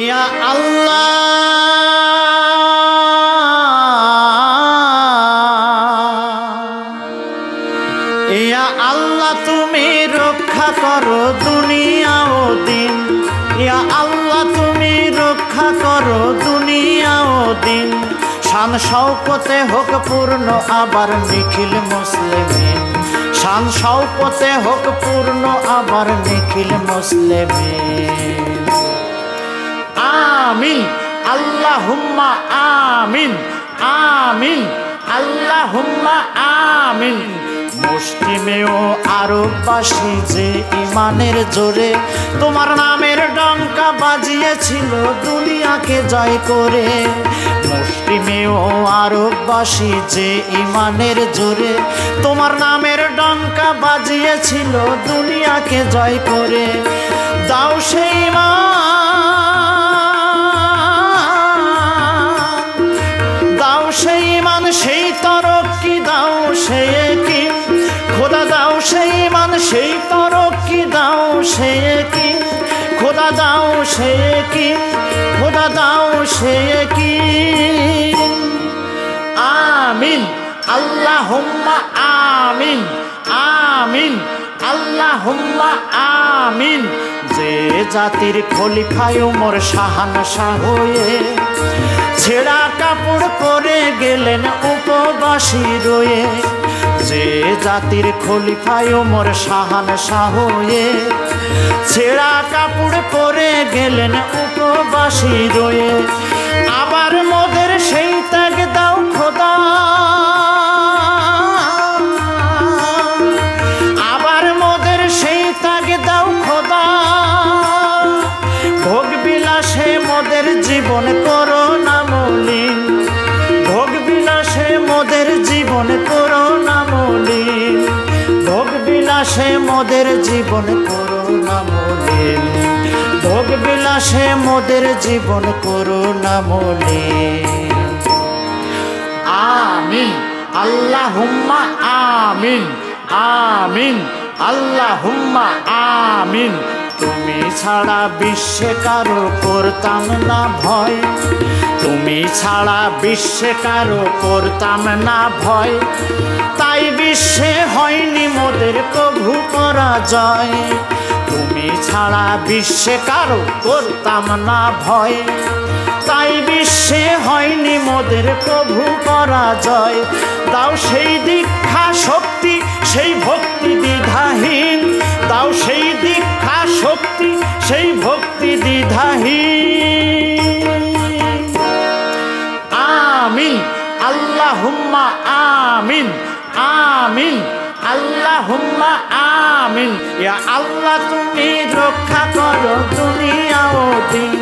ইয়া আল্লাহ ইয়া আল্লাহ তুমি রক্ষা করো দুনিয়া ও দিন। ইয়া আল্লাহ তুমি রক্ষা করো দুনিয়া ও দিন। শান শওকতে হোক পূর্ণ আবার নিখিল মুসলিমিন। শান শওকতে হোক পূর্ণ আবার নিখিল মুসলিমিন। আমিন আল্লাহুম্মা আমিন আমিন আল্লাহুম্মা আমিন। মুসলিমেও আরববাসী যে ইমানের জোরে তোমার নামের ডঙ্কা বাজিয়েছিল দুনিয়াকে জয় করে। মুসলিমেও আরববাসী যে ইমানের জোরে তোমার নামের ডঙ্কা বাজিয়েছিল দুনিয়াকে জয় করে। দাও সেই দাও সেই মান সেই তরক্কি দাও সে কি খোদা দাও সেই মান সেই তরক্কি দাও সে কি খোদা দাও সে কি খোদা দাও সে কি। আমিন আল্লাহুম্মা আমিন আমিন আল্লাহুম্মা আমিন। যে জাতির খলিফায় ওমর শাহানশাহ হয়ে ছেঁড়া কাপড় পরে গেলেন উপবাসী রয়ে। যে জাতির খলিফায় ওমর শাহানশাহ হয়ে ছেঁড়া কাপড় পরে গেলেন উপবাসী রয়ে। আবার মোদের সেই ত্যাগ দাও খোদা আবার মোদের সেই ত্যাগ দাও খোদা। ভোগ বিলাসে মোদের জীবন করো না মলিন। ভোগ বিলাসে মোদের জীবন করো না মলিন। ভোগ বিলাসে মোদের জীবন করো না মলিন। ভোগ বিলাসে মোদের জীবন করো না মলিন। আমিন আল্লাহুম্মা আমিন আমিন আল্লাহুম্মা আমিন। তুমি ছাড়া বিশ্বে কারো করতাম না ভয়। তুমি ছাড়া বিশ্বে কারো করতাম না ভয়। তাই বিশ্বে হয়নি মোদের প্রভু পরাজয়। তুমি ছাড়া বিশ্বে কারো করতাম না ভয়। তাই বিশ্বে হয়নি মোদের প্রভু পরাজয়। দাও সেই দীক্ষা শক্তি সেই ভক্তি দ্বিধাহীন। দাও সেই দীক্ষা শক্তি সেই ভক্তি দ্বিধাহীন। আমিন আল্লাহুম্মা আমিন আমিন আল্লাহুম্মা আমিন। ইয়া আল্লাহ তুমি রক্ষা করো দুনিয়া ও দিন।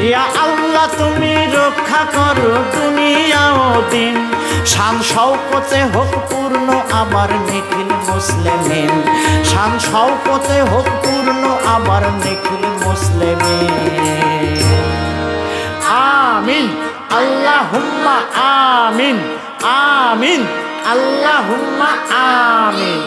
ইয়া আল্লাহ তুমি রক্ষা করো দুনিয়া ও দিন। শান শওকতে হোক পূর্ণ আবার নিখিল মুসলিমিন। শান শওকতে হোক পূর্ণ আবার নিখিল মুসলিমিন। আমিন আল্লাহুম্মা আমিন আমিন আল্লাহুম্মা আমিন।